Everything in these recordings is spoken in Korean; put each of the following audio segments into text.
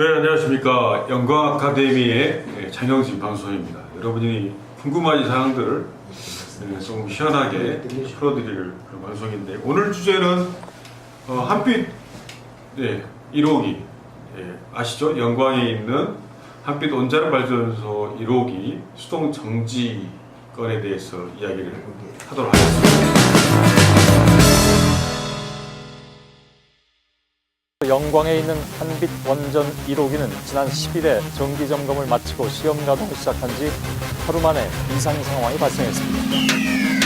네, 안녕하십니까. 영광 아카데미의 장영진 방송입니다. 여러분이 궁금한 사항들을 좀 시원하게 풀어드릴 그런 방송인데, 오늘 주제는 한빛 1호기 아시죠? 영광에 있는 한빛 원자력 발전소 1호기 수동 정지 건에 대해서 이야기를 하도록 하겠습니다. 영광에 있는 한빛 원전 1호기는 지난 10일에 정기 점검을 마치고 시험 가동을 시작한 지 하루 만에 이상 상황이 발생했습니다.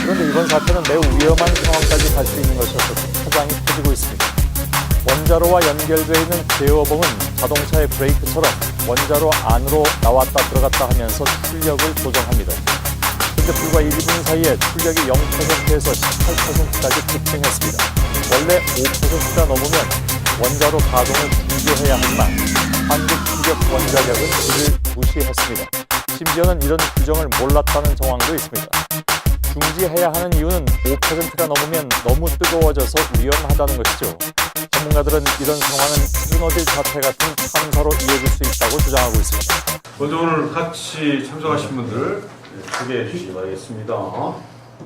그런데 이번 사태는 매우 위험한 상황까지 갈 수 있는 것이어서 파장이 커지고 있습니다. 원자로와 연결되어 있는 제어봉은 자동차의 브레이크처럼 원자로 안으로 나왔다 들어갔다 하면서 출력을 조정합니다. 그런데 불과 1분 사이에 출력이 0%에서 18%까지 급증했습니다. 원래 5%가 넘으면 원자로 가동을 중지해야 하지만 한국전력원자력은 이를 무시했습니다. 심지어는 이런 규정을 몰랐다는 정황도 있습니다. 중지해야 하는 이유는 5%가 넘으면 너무 뜨거워져서 위험하다는 것이죠. 전문가들은 이런 상황은 쓰러질 사태 같은 참사로 이어질 수 있다고 주장하고 있습니다. 먼저 오늘 같이 참석하신 분들 소개해 주시기 바라겠습니다.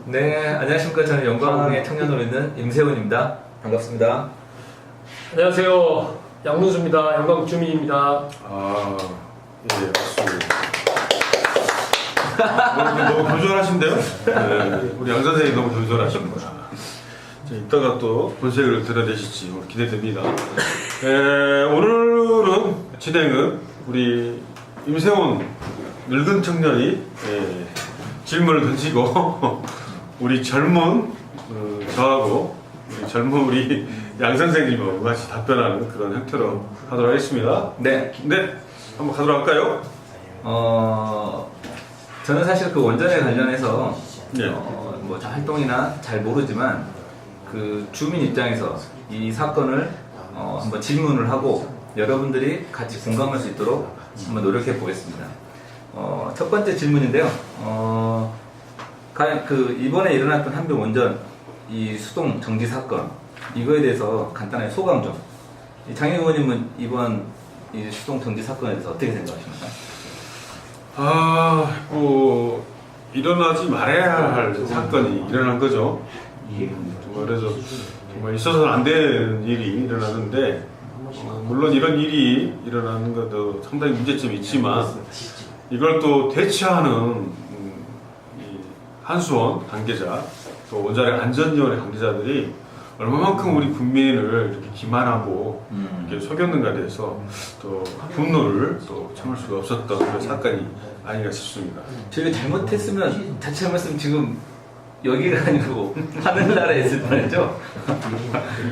네, 안녕하십니까. 저는 영광의 청년으로 있는 임세훈입니다. 반갑습니다. 안녕하세요. 양문수입니다. 영광 주민입니다. 예, 박수. 너무 겸손하신데요? 네, 우리 양 선생님 너무 겸손하십니다. 이따가 또 본색을 드러내실지 기대됩니다. 오늘은 진행은 우리 임세훈 늙은 청년이 질문을 던지고 우리 젊은 저하고 우리 젊은 우리 양 선생님하고 같이 답변하는 그런 형태로 하도록 하겠습니다. 네. 네, 한번 가도록 할까요? 저는 사실 그 원전에 관련해서 네. 뭐 활동이나 잘 모르지만 그 주민 입장에서 이 사건을 한번 질문을 하고 여러분들이 같이 공감할 수 있도록 한번 노력해 보겠습니다. 첫 번째 질문인데요. 과연 그 이번에 일어났던 한빛 원전 이 수동 정지 사건 이거에 대해서 간단하게 소감 좀. 장영 의원님은 이번 이 수동 정지 사건에 대해서 어떻게 생각하십니까? 일어나지 말아야 할 사건이 일어난 거죠. 정말 그래서 정말 있어서는 안 되는 일이 일어나는데, 물론 이런 일이 일어나는 것도 상당히 문제점이 있지만 이걸 또 대처하는 이 한수원 관계자, 또 원자력 안전위원회 관계자들이 얼마만큼 우리 국민을 이렇게 기만하고 이렇게 속였는가에 대해서 또 분노를 또 참을 수가 없었던 그런 사건이 아닌가 싶습니다. 저희가 잘못했으면 자칫했으면 지금 여기가 아니고 하늘나라에 있을 뻔했죠.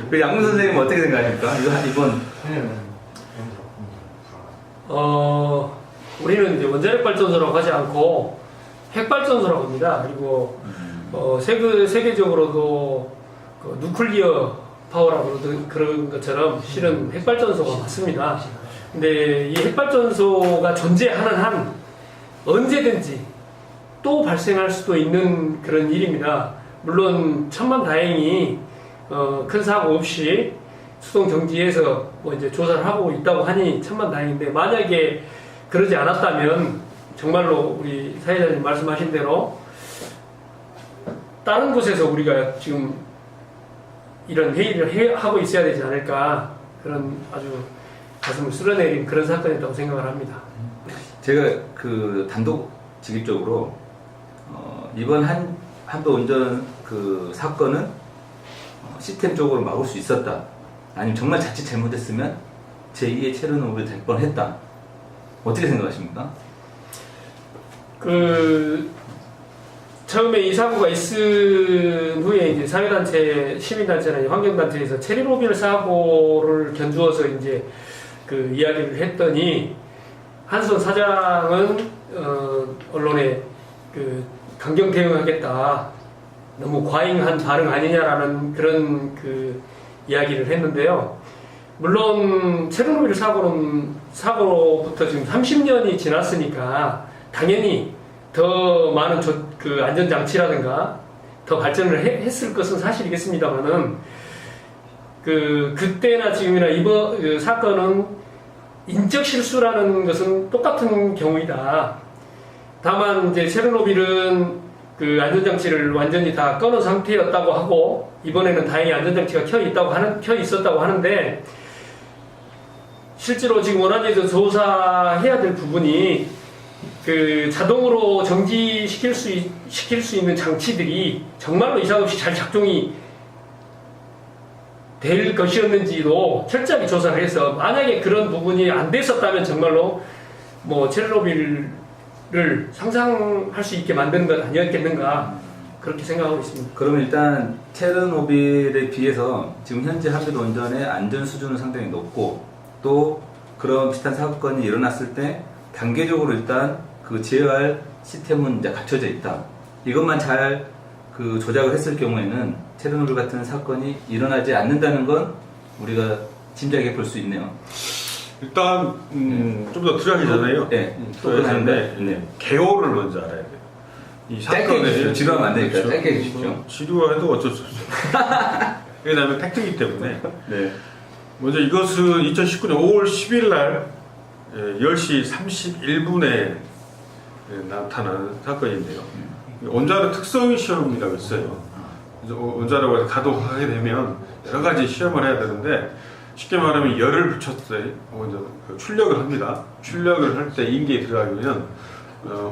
그 양문 선생님은 어떻게 생각하십니까? 이번 우리는 이제 원자력 발전소라고 하지 않고 핵발전소라고 합니다. 그리고 세계적으로도 그 누클리어 파워라고 그런 것처럼 실은 핵발전소가 맞습니다. 근데 이 핵발전소가 존재하는 한 언제든지 또 발생할 수도 있는 그런 일입니다. 물론 천만다행히 큰 사고 없이 수동 정지해서 뭐 이제 조사를 하고 있다고 하니 천만다행인데, 만약에 그러지 않았다면 정말로 우리 사회자님 말씀하신 대로 다른 곳에서 우리가 지금 이런 회의를 하고 있어야 되지 않을까, 그런 아주 가슴을 쓸어내린 그런 사건이었다고 생각을 합니다. 제가 그 단독직입적으로 이번 한빛 원전 그 사건은 시스템적으로 막을 수 있었다, 아니면 정말 자칫 잘못했으면 제2의 체르노빌이 될 뻔했다, 어떻게 생각하십니까? 처음에 이 사고가 있은 후에 이제 사회단체, 시민단체나 환경단체에서 체르노빌 사고를 견주어서 이제 그 이야기를 했더니, 한수원 사장은 언론에 그 강경 대응하겠다, 너무 과잉한 반응 아니냐라는 그런 그 이야기를 했는데요. 물론 체르노빌 사고로부터 지금 30년이 지났으니까 당연히 더 많은 그 안전장치라든가 더 발전을 했을 것은 사실이겠습니다만은 그때나 지금이나 이번 그 사건은 인적 실수라는 것은 똑같은 경우이다. 다만 이제 체르노빌은 그 안전장치를 완전히 다 꺼놓은 상태였다고 하고 이번에는 다행히 안전장치가 켜 있었다고 하는데 실제로 지금 원안에서 조사해야 될 부분이 그 자동으로 정지시킬 수 있는 장치들이 정말로 이상 없이 잘 작동이 될 것이었는지도 철저하게 조사를 해서 만약에 그런 부분이 안 됐었다면 정말로 뭐 체르노빌을 상상할 수 있게 만드는 것 아니었겠는가 그렇게 생각하고 있습니다. 그러면 일단 체르노빌에 비해서 지금 현재 한빛 원전의 안전 수준은 상당히 높고 또 그런 비슷한 사건이 일어났을 때 단계적으로 일단 그 제어할 시스템은 이제 갖춰져 있다. 이것만 잘 그 조작을 했을 경우에는 체르노빌 같은 사건이 일어나지 않는다는 건 우리가 짐작해 볼 수 있네요. 일단 좀 더 들어가기 전에요. 네. 들어가기 전에 네. 개요를 먼저 알아야 돼요. 이 짧게 사건의 해주십시오. 지루하면 안 되니까 그렇죠. 짧게 해주십시오. 지루해도 어쩔 수 없어요. 왜냐하면 팩트이기 때문에. 네. 먼저 이것은 2019년 5월 10일 날 10시 31분에 나타난 사건인데요. 원자력 특성 시험이라고 있어요. 원자력을 가동하게 되면 여러 가지 시험을 해야 되는데 쉽게 말하면 열을 붙였을 때 먼저 출력을 합니다. 출력을 할 때 인계에 들어가면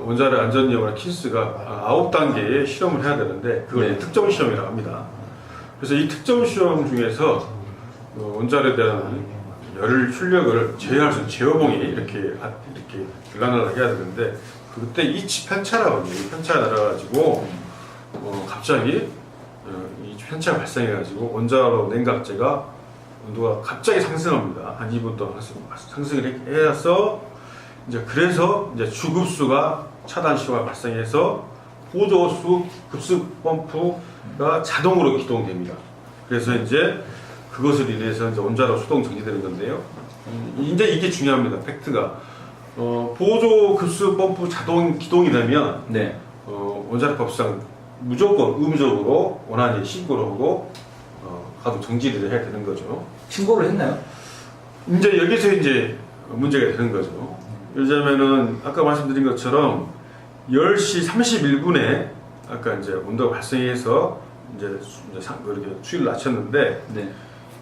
원자력 안전위원회 키스가 9단계의 실험을 해야 되는데 그걸 네. 특정 시험이라고 합니다. 그래서 이 특정 시험 중에서 원자력에 대한 열 출력을 제어할 수 있는 제어봉이 이렇게 들락날락 해야 되는데 그때 이치 편차라고 합니다. 이 편차가 날아가지고 갑자기 이 편차가 발생해가지고 원자로 냉각제가 온도가 갑자기 상승합니다. 한 2분 동안 상승을 해서 이제 그래서 이제 주급수가 차단 시효가 발생해서 보조수 급습 펌프가 자동으로 기동됩니다. 그래서 이제 그것을 인해서 이제 원자로 수동 정지되는 건데요. 이제 이게 중요합니다. 팩트가 보조 급수 펌프 자동 기동이 되면 네. 원자력법상 무조건 의무적으로 원안이 신고를 하고 가동 정지를 해야 되는 거죠. 신고를 했나요? 이제 여기서 이제 문제가 되는 거죠. 예를 들자면은 아까 말씀드린 것처럼 10시 31분에 아까 이제 온도가 발생해서 이제 그렇게 수위를 낮췄는데 네.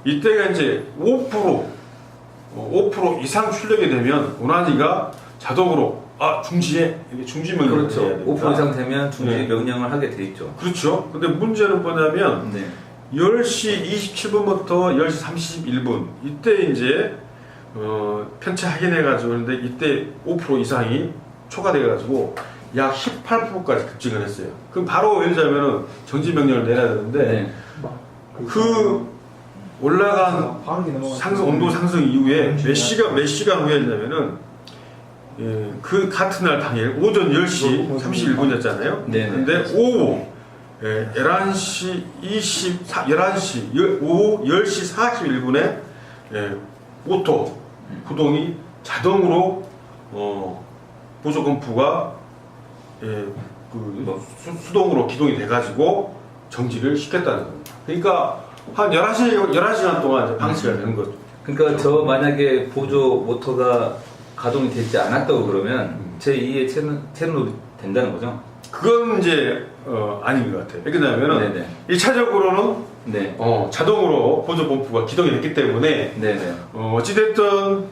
이때가 이제 5% 이상 출력이 되면 원안이가 자동으로 중지해 이렇게 중지 명령을 해야 그렇죠. 됩니다. 5% 이상 되면 중지 네. 명령을 하게 돼 있죠. 그렇죠. 근데 문제는 뭐냐면 네. 10시 27분부터 10시 31분 이때 이제 편차 확인해가지고 그런데 이때 5% 이상이 초과돼가지고 약 18%까지 급증을 했어요. 그럼 바로 예를 들자면은 정지 명령을 내려야 되는데 네. 그 올라간 온도 상승 이후에 몇 시간 후에냐면은 그 같은 날 당일 오전 10시 31분이었잖아요. 네. 근데 오후 11시 오후 10시 41분에 오토 구동이 자동으로 보조 펌프가 수동으로 기동이 돼가지고 정지를 시켰다는 겁니다. 그러니까 한 11시간 동안 이제 방치가 되는 거죠. 그러니까 저 만약에 보조 모터가 가동이 되지 않았다고 그러면 제2의 체르노빌 된다는 거죠? 그건 이제 아닌 것 같아요. 왜냐하면 네네. 1차적으로는 네. 자동으로 보조 펌프가 기동이 됐기 때문에 네네. 어찌됐든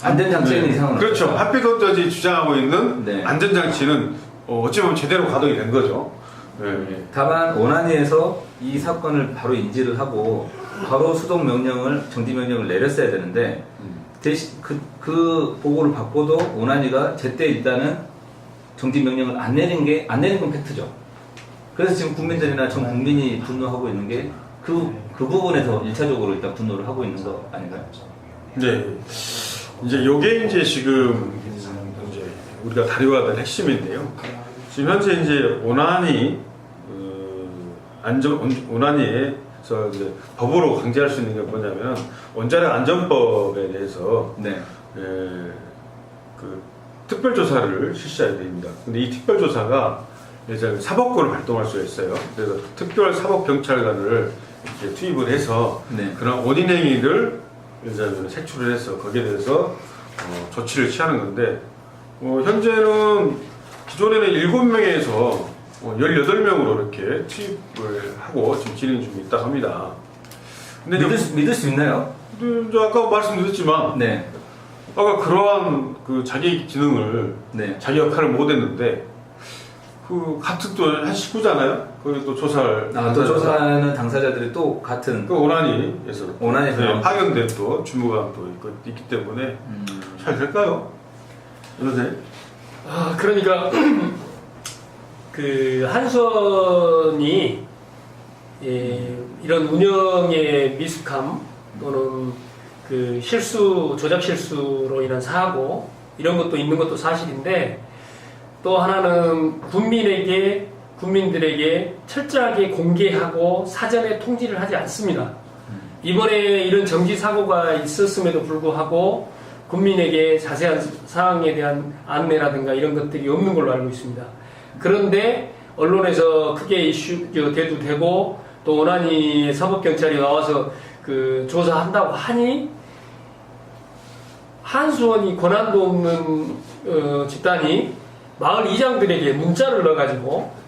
안전장치에는 이상은 그렇죠. 없다. 한빛원자지 주장하고 있는 네. 안전장치는 어찌 보면 제대로 가동이 된 거죠. 네. 다만 원안위에서 이 사건을 바로 인지를 하고 바로 수동 명령을 정지 명령을 내렸어야 되는데 대신 그 보고를 받고도 원안위가 제때 일단은 정지 명령을 안 내린 건 팩트죠. 그래서 지금 국민들이나 전 국민이 분노하고 있는 게 그 부분에서 1차적으로 일단 분노를 하고 있는 거 아닌가요? 네. 이제 요게 이제 지금 이제 우리가 다뤄야 될 핵심인데요. 지금 현재 이제 원안이 원안위에서 이제 법으로 강제할 수 있는 게 뭐냐면 원자력 안전법에 대해서 네. 그 특별조사를 실시해야 됩니다. 근데 이 특별조사가 이제 사법권을 발동할 수가 있어요. 그래서 특별 사법경찰관을 이렇게 투입을 해서 네. 그런 원인 행위를 예를 들자면 색출을 해서 거기에 대해서 조치를 취하는 건데 현재는 기존에는 7명에서 18명으로 이렇게 투입을 하고 지금 진행 중에 있다고 합니다. 근데 믿을 수 있나요? 이제 아까 말씀드렸지만 네. 아까 그러한 그 자기 기능을 네. 자기 역할을 못했는데 같은 또 한 식구잖아요. 거기 또 조사를 또 조사하는 당사자들이 또 같은 오나니에서 오나니에서 파견된 또 주무관 또 있기 때문에 잘 될까요? 그러네. 그러니까 그 한수원이 이런 운영의 미숙함 또는 그 실수, 조작 실수로 인한 사고 이런 것도 있는 것도 사실인데 또 하나는 국민들에게 철저하게 공개하고 사전에 통지를 하지 않습니다. 이번에 이런 정지 사고가 있었음에도 불구하고 국민에게 자세한 사항에 대한 안내라든가 이런 것들이 없는 걸로 알고 있습니다. 그런데 언론에서 크게 이슈 대두되고 또 원안이 사법경찰이 나와서 그 조사한다고 하니 한수원이 권한도 없는 집단이 마을 이장들에게 문자를 넣어가지고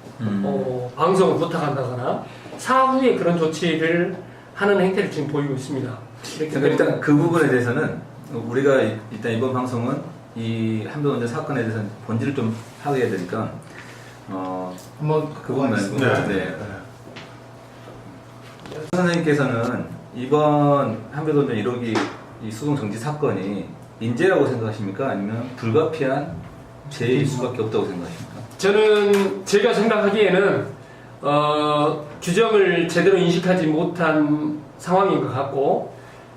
방송을 부탁한다거나 사후에 그런 조치를 하는 행태를 지금 보이고 있습니다. 일단 그 부분에 대해서는 우리가 일단 이번 방송은 이 한빛원전 사건에 대해서는 본질을 좀 하게 해야 되니까 한번 그 부분 말고 네. 선생님께서는 이번 한빛원전 1호기 이 수송 정지 사건이 인재라고 생각하십니까? 아니면 불가피한 죄일 수밖에 없다고 생각하십니까? 저는 제가 생각하기에는 규정을 제대로 인식하지 못한 상황인 것 같고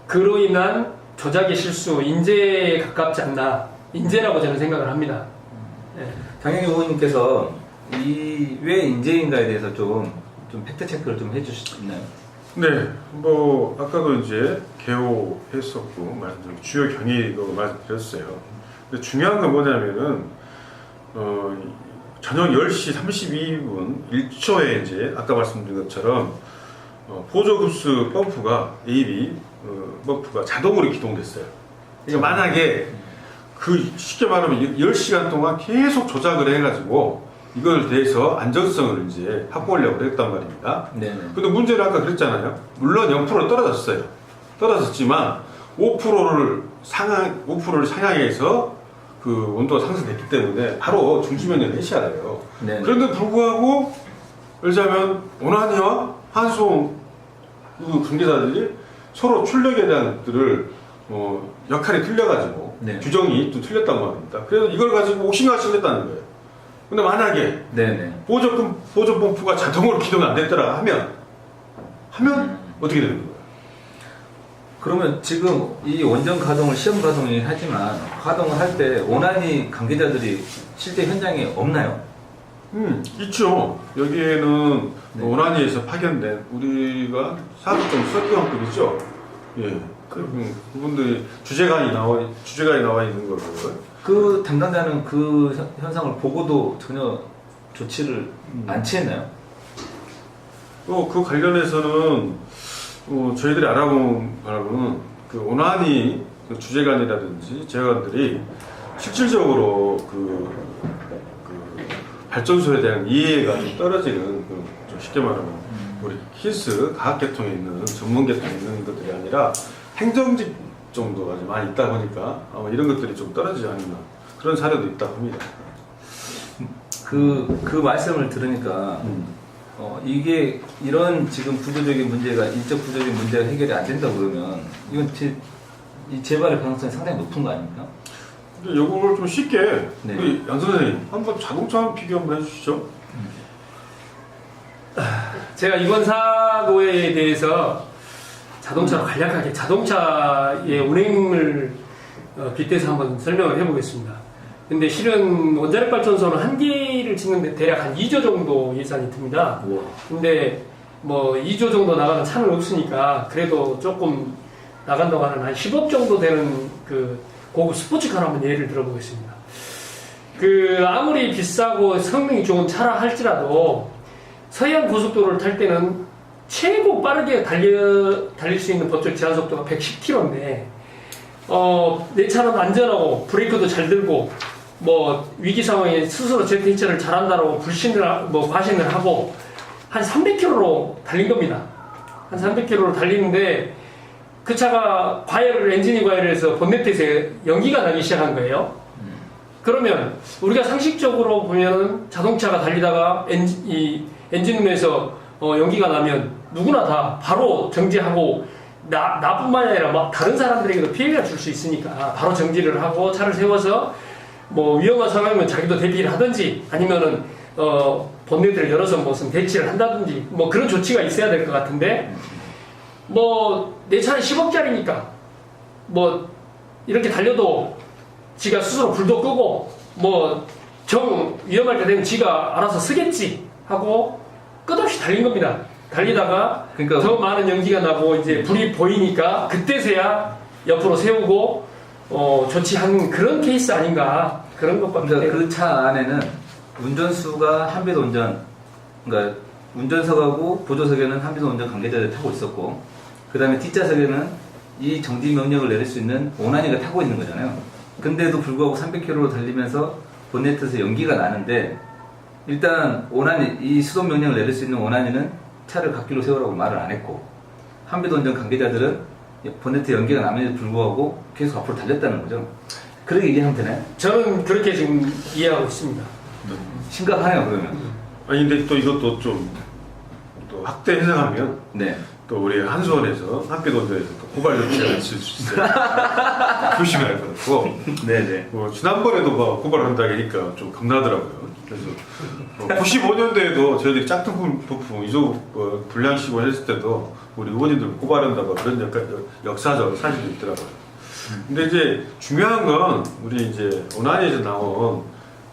그로 인한 조작의 실수, 인재에 가깝지 않나 인재라고 저는 생각을 합니다. 네. 장영희 의원님께서 이 왜 인재인가에 대해서 좀 팩트 체크를 좀 해주실 수 있나요? 네, 아까도 이제 개호했었고 주요 경위도 말씀드렸어요. 근데 중요한 건 뭐냐면은 저녁 10시 32분 1초에 이제 아까 말씀드린 것처럼 보조급수 펌프가 AB 펌프가 자동으로 기동됐어요. 그러니까 만약에 쉽게 말하면 10시간 동안 계속 조작을 해가지고 이걸 대해서 안정성을 이제 확보하려고 했단 말입니다. 네. 근데 문제는 아까 그랬잖아요. 물론 0%로 떨어졌어요. 떨어졌지만 5%를 상향해서 그 온도가 상승됐기 때문에 바로 중수면을 해셔야 돼요. 네. 그런데 불구하고 예를 오나니와 한수원 관계자들이 서로 출력에 대한 것들을 역할이 틀려가지고 네. 규정이 또 틀렸단 말입니다. 그래서 이걸 가지고 옥신각신 했다는 거예요. 근데 만약에 보조 펌프가 자동으로 기동이 안 됐더라 하면 어떻게 되는 거예요? 그러면 지금 이 원전 가동을 시험 가동이 하지만 가동을 할 때 오나니 관계자들이 실제 현장에 없나요? 있죠. 여기에는 네. 오나니에서 파견된 우리가 4.0 설경급이죠. 예. 그분들이 주재관이 나와 있는 거고요. 그 담당자는 그 현상을 보고도 전혀 조치를 안 취했나요? 그 관련해서는 저희들이 알아본 바로는 그 오나니 주재관이라든지 재관들이 실질적으로 그 발전소에 대한 이해가 좀 떨어지는 좀 쉽게 말하면 우리 키스 과학계통에 있는 전문계통에 있는 것들이 아니라 행정직 정도가 좀 많이 있다 보니까 이런 것들이 좀 떨어지지 않나 그런 사례도 있다고 합니다. 그 말씀을 들으니까 이게 이런 지금 구조적인 문제가 인적 구조적인 문제가 해결이 안 된다 그러면 이건 이 재발의 가능성이 상당히 높은 거 아닙니까? 근데 이걸 좀 쉽게 네. 우리 양 선생님 한번 자동차 비교 한번 해주시죠. 제가 이번 사고에 대해서 자동차로 간략하게 자동차의 운행을 빗대서 한번 설명을 해보겠습니다. 근데 실은 원자력 발전소는 한 개를 짓는데 대략 한 2조 정도 예산이 듭니다. 우와. 근데 뭐 2조 정도 나가는 차는 없으니까 그래도 조금 나간다고 하는 한 10억 정도 되는 그 고급 스포츠카를 한번 예를 들어보겠습니다. 아무리 비싸고 성능이 좋은 차라 할지라도 서해안 고속도로를 탈 때는 최고 빠르게 달릴 수 있는 법적 제한 속도가 110km인데 내 차는 안전하고 브레이크도 잘 들고 뭐 위기 상황에 스스로 제 대처를 잘한다라고 과신을 하고 한 300km로 달린 겁니다. 한 300km로 달리는데 그 차가 엔진이 과열을 해서 본네트에서 연기가 나기 시작한 거예요. 그러면 우리가 상식적으로 보면은 자동차가 달리다가 엔진룸에서 연기가 나면 누구나 다 바로 정지하고 나뿐만 아니라 막 다른 사람들에게도 피해가 줄 수 있으니까 바로 정지를 하고 차를 세워서 뭐 위험한 상황이면 자기도 대피를 하든지 아니면은 본네트를 열어서 무슨 대치를 한다든지 뭐 그런 조치가 있어야 될 것 같은데 뭐 내 차는 10억짜리니까 뭐 이렇게 달려도 지가 스스로 불도 끄고 뭐 위험할 때 되면 지가 알아서 쓰겠지 하고 끝없이 달린 겁니다. 달리다가 그러니까 더 많은 연기가 나고 이제 불이 보이니까 그때서야 옆으로 세우고 조치한 그런 케이스 아닌가 그런 것 같아요. 그러니까 그 차 안에는 운전수가 한빛 운전, 그러니까 운전석하고 보조석에는 한빛 운전 관계자들이 타고 있었고, 그 다음에 뒷좌석에는 이 정지 명령을 내릴 수 있는 오난이가 타고 있는 거잖아요. 근데도 불구하고 300km로 달리면서 본네트에서 연기가 나는데, 일단 이 수동 명령을 내릴 수 있는 오난이는 차를 갓길로 세우라고 말을 안 했고, 한빛 운전 관계자들은 본네트 연기가 남에도 불구하고 계속 앞으로 달렸다는 거죠. 그렇게 얘기하면 되나요? 저는 그렇게 지금 이해하고 있습니다. 심각하네요, 그러면. 아니 근데 또 이것도 좀 또 확대 해석하면 네. 또 우리 한수원에서 한빛원전에서 또 고발 조치가 있을 수 있어요. 조심해야 될 것 같고. 네네. 지난번에도 뭐 고발한다 하니까 좀 겁나더라고요. 그래서 95년도에도 저희들이 짝퉁 부품 이조 불량시고 했을 때도 우리 의원님들 고발한다고 그런 역사적 사실도 있더라고요. 근데 이제 중요한 건 우리 이제 오난이에서 나온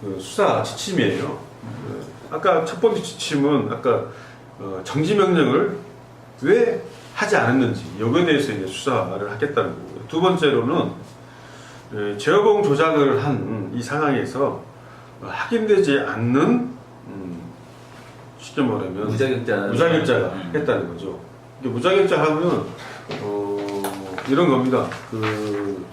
그 수사 지침이에요. 아까 첫 번째 지침은 아까 정지 명령을 왜 하지 않았는지 여기에 대해서 이제 수사를 하겠다는 거고요. 두 번째로는 제어봉 조작을 한 이 상황에서 확인되지 않는 쉽게 말하면 무자격자가 했다는 거죠. 이게 무자격자 하면 이런 겁니다. 그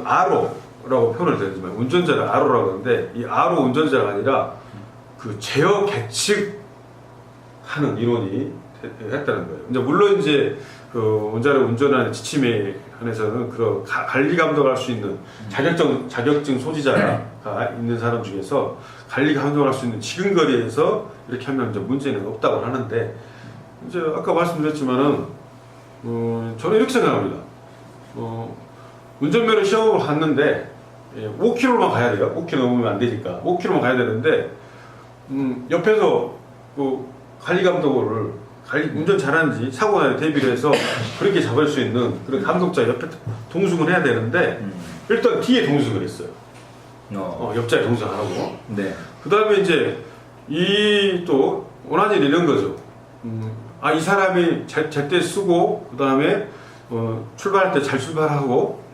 R라고 표현을 드리지만 운전자를 R라고 하는데 이 R 운전자가 아니라 그 제어 계측하는 이론이 했다는 거예요. 이제 물론 이제 그 운전자를 운전하는 지침에 한해서는 그 관리 감독할 수 있는 자격증 소지자가 있는 사람 중에서 관리 감독할 수 있는 지근거리에서 이렇게 하면 이제 문제는 없다고 하는데 이제 아까 말씀드렸지만은 저는 이렇게 생각합니다. 운전면허 시험을 갔는데 5km만 가야 돼요. 5km 넘으면 안 되니까 5km만 가야 되는데 옆에서 그 관리 감독을 운전 잘하는지 사고 나에 대비를 해서 그렇게 잡을 수 있는 그런 감독자 옆에 동승을 해야 되는데 일단 뒤에 동승을 했어요. 옆자리 동승 안 하고. 네. 그 다음에 이제 또 원한이 이런 거죠. 이 사람이 제때 쓰고 그 다음에 출발할 때 잘 출발하고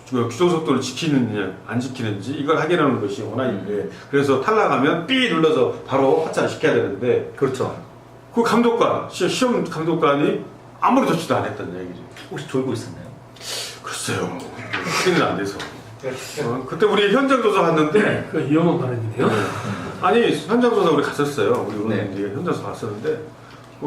규정 속도를 지키느냐 안 지키는지 이걸 확인하는 것이 원한인데 그래서 탈락하면 삐 눌러서 바로 하차를 시켜야 되는데 그렇죠. 그 감독관 시험 감독관이 아무리 조치도 안 했다는 얘기죠. 혹시 졸고 있었나요? 글쎄요. 확인은 안 돼서. 그때 우리 현장 조사 갔는데 그 위험한 발언이네요. 아니 현장 조사 우리 갔었어요. 우리 의원님들이 네. 현장 조사 갔었는데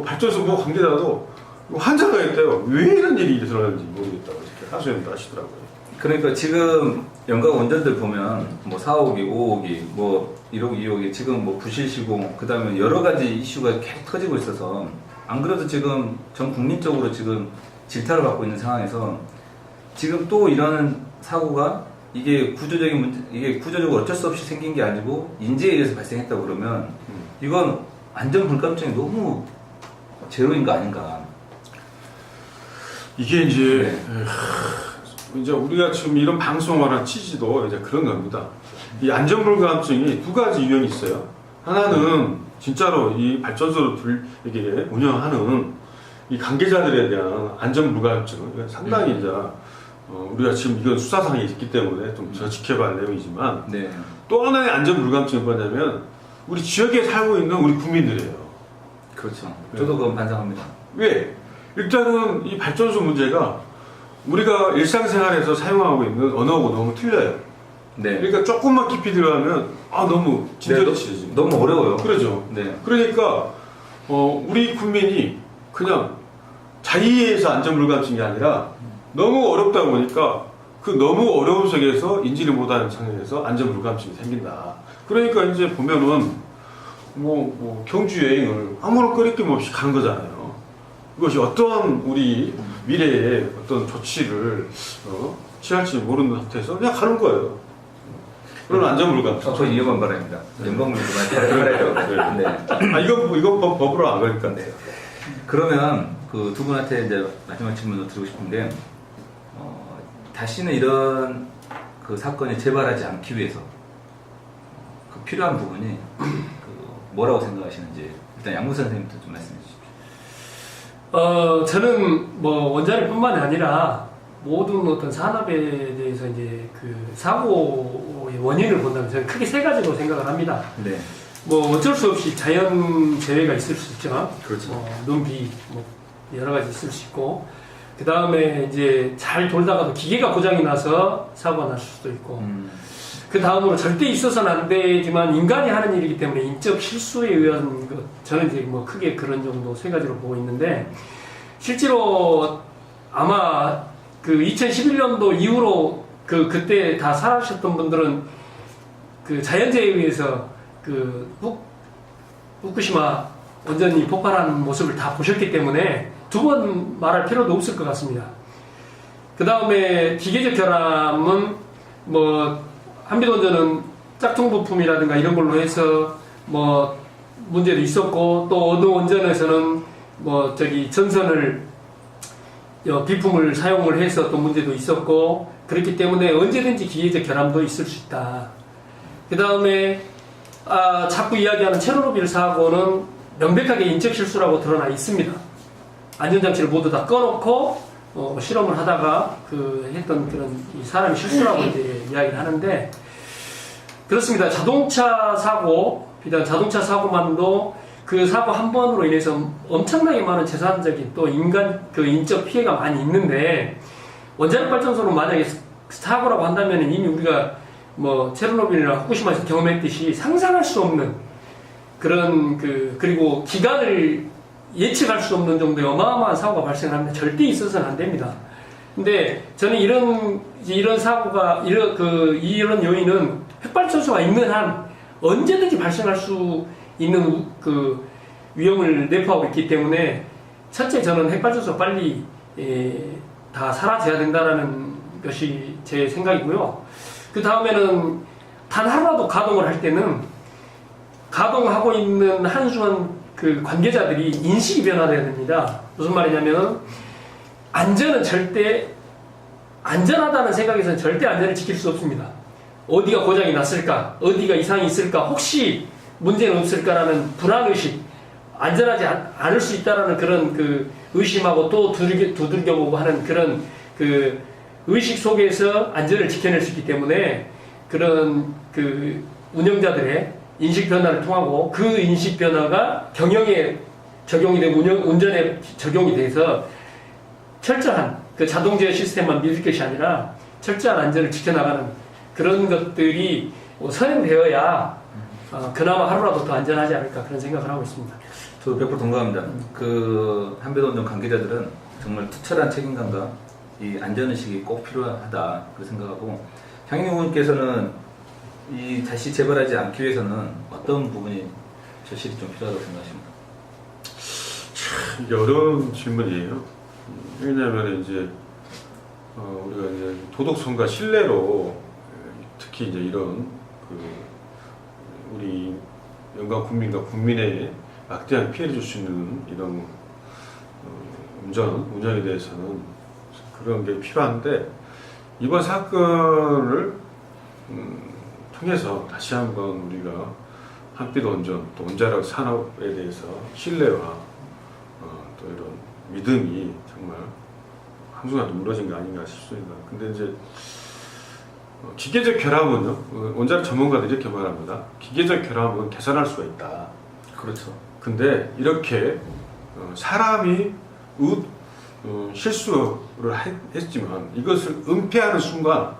발전소 관계자도 환장을 했대요. 왜 이런 일이 일어나는지 모르겠다고 이렇게 하소연도 하시더라고요. 그러니까 지금 연간 원전들 보면 뭐 4호기, 5호기, 뭐 1호기, 2호기 지금 뭐 부실 시공 그다음에 여러 가지 이슈가 계속 터지고 있어서 안 그래도 지금 전 국민적으로 지금 질타를 받고 있는 상황에서 지금 또 이런 사고가 이게 구조적인 문제, 이게 구조적으로 어쩔 수 없이 생긴 게 아니고 인재에 의해서 발생했다고 그러면 이건 안전 불감증이 너무 제로인 거 아닌가. 이게 이제 네. 이제 우리가 지금 이런 방송을 한 취지도 이제 그런 겁니다. 이 안전불감증이 두 가지 유형이 있어요. 하나는 진짜로 이 발전소를 이게 운영하는 이 관계자들에 대한 안전불감증, 이건 상당히 이제 우리가 지금 이건 수사상에 있기 때문에 좀 더 지켜봐야 할 내용이지만 네. 또 하나의 안전불감증이 뭐냐면 우리 지역에 살고 있는 우리 국민들이에요. 그렇죠. 저도 그건 반성합니다. 왜? 일단은 이 발전소 문제가 우리가 일상생활에서 사용하고 있는 언어하고 너무 틀려요. 네. 그러니까 조금만 깊이 들어가면 너무 진저리치지. 너무 어려워요. 그러죠. 네. 그러니까 우리 국민이 그냥 자의에서 안전불감증이 게 아니라 너무 어렵다 보니까 그 너무 어려운 속에서 인지를 못하는 상황에서 안전불감증이 생긴다. 그러니까 이제 보면은 뭐 경주 여행을 아무런 꺼리낌 없이 가는 거잖아요. 이것이 어떠한 우리 미래에 어떤 조치를 취할지 모르는 상태에서 그냥 가는 거예요. 그런 안전불감증. 거의 위험한 발언입니다. 연방물도 많이 팔아요. 네. 이건 법으로 안 걸릴까? 네. 그러면 그 두 분한테 이제 마지막 질문을 드리고 싶은데, 다시는 이런 그 사건이 재발하지 않기 위해서 그 필요한 부분이 뭐라고 생각하시는지 일단 양문선 선생님부터 좀 말씀해 주십시오. 저는 뭐 원자력뿐만이 아니라 모든 어떤 산업에 대해서 이제 그 사고의 원인을 본다면 저는 크게 세 가지로 생각을 합니다. 네. 뭐 어쩔 수 없이 자연 재해가 있을 수 있지만, 그렇죠. 눈, 비, 뭐 여러 가지 있을 수 있고, 그 다음에 이제 잘 돌다가도 기계가 고장이 나서 사고가 날 수도 있고, 그 다음으로 절대 있어서는 안 되지만 인간이 하는 일이기 때문에 인적 실수에 의한 것, 저는 이제 뭐 크게 그런 정도 세 가지로 보고 있는데, 실제로 아마 그 2011년도 이후로 그때 다 살아셨던 분들은 그 자연재해에 의해서 그 후쿠시마 원전이 폭발하는 모습을 다 보셨기 때문에 두 번 말할 필요도 없을 것 같습니다. 그 다음에 기계적 결함은 뭐 한빛원전은 짝퉁 부품이라든가 이런 걸로 해서 뭐 문제도 있었고, 또 어느 원전에서는 뭐 전선을 비품을 사용을 해서 또 문제도 있었고, 그렇기 때문에 언제든지 기계적 결함도 있을 수 있다. 그 다음에 자꾸 이야기하는 체르노빌 사고는 명백하게 인적 실수라고 드러나 있습니다. 안전장치를 모두 다 꺼놓고 실험을 하다가 했던 그런 사람이 실수라고 이제 이야기를 하는데, 그렇습니다. 자동차 사고, 비단 자동차 사고만도 그 사고 한 번으로 인해서 엄청나게 많은 재산적인 또 인적 피해가 많이 있는데, 원자력 발전소는 만약에 사고라고 한다면 이미 우리가 뭐 체르노빌이나 후쿠시마에서 경험했듯이 상상할 수 없는 그런 그리고 기간을 예측할 수 없는 정도의 어마어마한 사고가 발생합니다. 절대 있어서는 안 됩니다. 근데 저는 이런 사고가 이런 요인은 핵발전소가 있는 한 언제든지 발생할 수 있는 그 위험을 내포하고 있기 때문에, 첫째 저는 핵발전소가 빨리 다 사라져야 된다라는 것이 제 생각이고요. 그 다음에는 단 하루라도 가동을 할 때는 가동하고 있는 한수한 그 관계자들이 인식이 변화돼야 됩니다. 무슨 말이냐면, 안전은 절대 안전하다는 생각에서는 절대 안전을 지킬 수 없습니다. 어디가 고장이 났을까, 어디가 이상이 있을까, 혹시 문제는 없을까라는 불안의식, 안전하지 않을 수 있다라는 그런 의심하고 또 두들겨보고 하는 그런 의식 속에서 안전을 지켜낼 수 있기 때문에, 그런 운영자들의 인식 변화를 통하고 그 인식 변화가 경영에 적용이 되고 운전에 적용이 돼서 철저한 자동제어 시스템만 믿을 것이 아니라 철저한 안전을 지켜나가는 그런 것들이 선행되어야 그나마 하루라도 더 안전하지 않을까, 그런 생각을 하고 있습니다. 저도 100% 동감합니다. 한빛원전 관계자들은 정말 투철한 책임감과 이 안전의식이 꼭 필요하다, 그 생각하고, 장인영 의원께서는 다시 재발하지 않기 위해서는 어떤 부분이 절실히 좀 필요하다고 생각하십니까? 이게 어려운 질문이에요. 왜냐하면 이제 우리가 이제 도덕성과 신뢰로 특히 이제 이런 우리 영광 국민과 국민의 막대한 피해를 줄 수 있는 이런 운전에 대해서는 그런 게 필요한데, 이번 사건을 통해서 다시 한번 우리가 한빛원전 또 원자력 산업에 대해서 신뢰와 또 이런 믿음이 정말 한순간도 무너진 게 아닌가 싶습니다. 근데 이제 기계적 결함은요, 원자력 전문가들이 이렇게 말합니다. 기계적 결함은 개선할 수가 있다. 그렇죠. 근데 이렇게 사람이 실수를 했지만 이것을 은폐하는 순간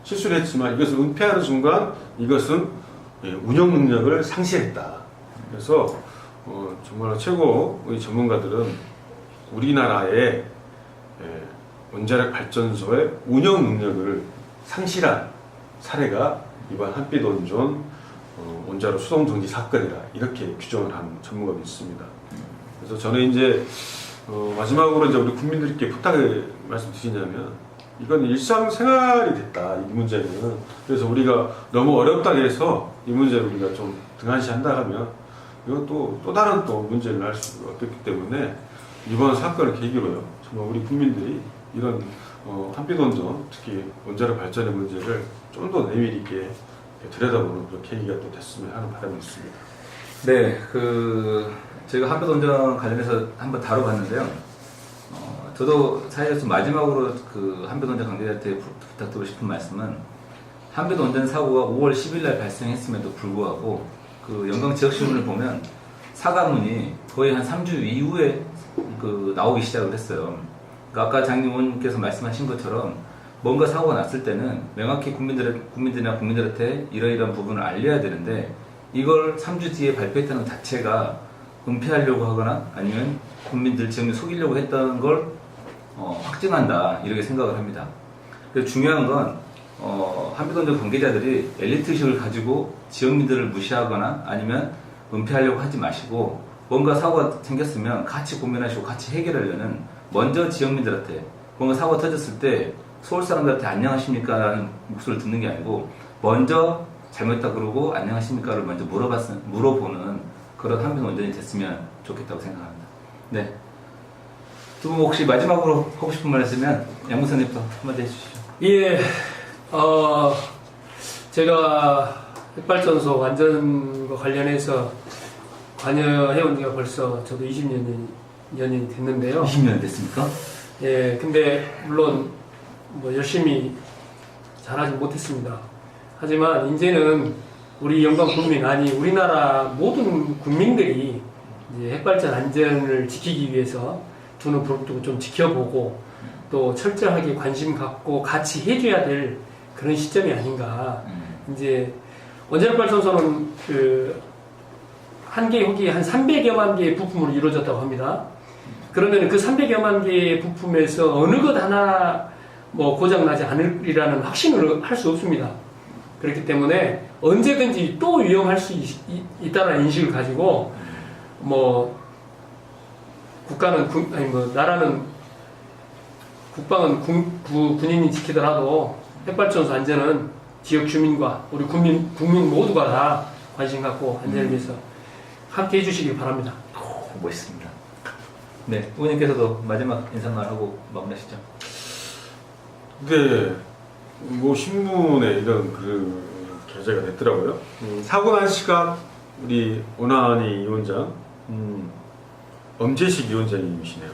실수를 했지만 이것을 은폐하는 순간 이것은 운영 능력을 상실했다. 그래서 정말 최고의 전문가들은 우리나라의 원자력 발전소의 운영 능력을 상실한 사례가 이번 한빛원전 원자로 수송 정지 사건이다, 이렇게 규정을 한 전문가도 있습니다. 그래서 저는 이제 마지막으로 이제 우리 국민들께 부탁을 말씀드리냐면, 이건 일상생활이 됐다, 이 문제는. 그래서 우리가 너무 어렵다고 해서 이 문제를 우리가 좀 등한시한다 하면 이건 또 다른 또 문제를 할 수가 없기 때문에 이번 사건을 계기로요, 정말 우리 국민들이 이런 한빛원전, 특히 원자력 발전의 문제를 좀 더 내밀 있게 들여다보는 그런 계기가 또 됐으면 하는 바람이 있습니다. 네, 저희가 한빛원전 관련해서 한번 다뤄봤는데요. 저도 사실 좀 마지막으로 한빛원전 관계자한테 부탁드리고 싶은 말씀은, 한빛원전 사고가 5월 10일 날 발생했음에도 불구하고 영광 지역신문을 보면 사과문이 거의 한 3주 이후에 나오기 시작을 했어요. 그러니까 아까 장님 의원님께서 말씀하신 것처럼 뭔가 사고가 났을 때는 명확히 국민들이나 국민들한테 이러이러한 부분을 알려야 되는데, 이걸 3주 뒤에 발표했다는 것 자체가 은폐하려고 하거나 아니면 국민들 지역민 속이려고 했던 걸 확증한다, 이렇게 생각을 합니다. 그래서 중요한 건 한빛원전 관계자들이 엘리트의식을 가지고 지역민들을 무시하거나 아니면 은폐하려고 하지 마시고, 뭔가 사고가 생겼으면 같이 고민하시고 같이 해결하려는, 먼저 지역민들한테 뭔가 사고가 터졌을 때 서울 사람들한테 안녕하십니까 라는 목소리를 듣는 게 아니고, 먼저 잘못했다 그러고 안녕하십니까를 먼저 물어보는 그런 한빛원전이 됐으면 좋겠다고 생각합니다. 네. 두 분 혹시 마지막으로 하고 싶은 말 있으면 양무선님부터 한마디 해주시죠. 예, 제가 핵발전소 완전과 관련해서 관여해온 지가 벌써 저도 20년이 됐는데요. 20년 됐습니까? 예, 근데 물론 열심히 잘하지 못했습니다. 하지만 이제는 우리 영광 국민, 아니 우리나라 모든 국민들이 이제 핵발전 안전을 지키기 위해서 두 눈 부릅뜨고 좀 지켜보고 또 철저하게 관심 갖고 같이 해줘야 될 그런 시점이 아닌가. 이제 원자력 발전소는 한 개 혹이 한 300여만 개의 부품으로 이루어졌다고 합니다. 그러면 그 300여만 개의 부품에서 어느 것 하나 고장나지 않으리라는 확신을 할 수 없습니다. 그렇기 때문에 언제든지 또 위험할 수 있다는 인식을 가지고 국가는 나라는 국방은 군인이 지키더라도 핵발전소 안전은 지역 주민과 우리 국민 모두가 다 관심 갖고 안전을 위해서 함께 해주시기 바랍니다. 멋있습니다. 네, 의원님께서도 마지막 인사말 하고 마무리하시죠. 네, 신문에 이런 게재가 됐더라고요. 사고 난 시각 우리 오나니 위원장, 엄재식 위원장님이시네요.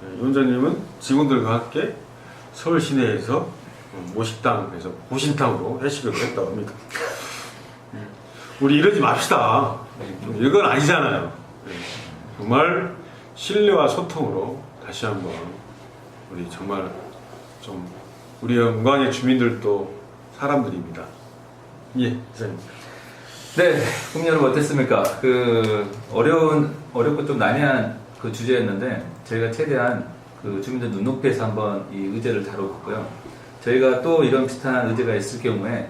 네, 위원장님은 직원들과 함께 서울 시내에서 모식당에서 보신탕으로 회식을 했다고 합니다. 우리 이러지 맙시다. 이건 아니잖아요. 네, 정말 신뢰와 소통으로 다시 한번 우리 정말 좀 우리 영광의 주민들도 사람들입니다. 예, 이사님. 네, 국민 여러분 어땠습니까? 어렵고 좀 난해한 주제였는데 저희가 최대한 주민들 눈높이에서 한번 이 의제를 다뤄봤고요. 저희가 또 이런 비슷한 의제가 있을 경우에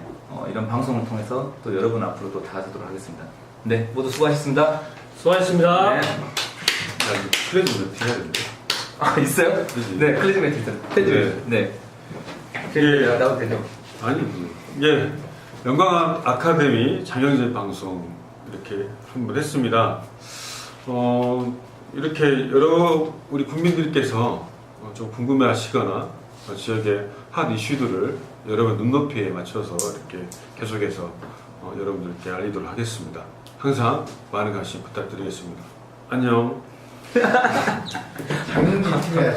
이런 방송을 통해서 또 여러분 앞으로 또 닿아주도록 하겠습니다. 네, 모두 수고하셨습니다. 수고하셨습니다. 네. 클래즈 멘트 해야 되는데. 아, 있어요? 그치? 네, 클리즈 멘트 있어요. 네. 예. 나도 되죠. 아니, 예. 영광 아카데미 장영재 방송 이렇게 한번 했습니다. 이렇게 우리 국민들께서 좀 궁금해 하시거나 지역의 핫 이슈들을 여러분 눈높이에 맞춰서 이렇게 계속해서 여러분들께 알리도록 하겠습니다. 항상 많은 관심 부탁드리겠습니다. 안녕. 장영진 팀이야.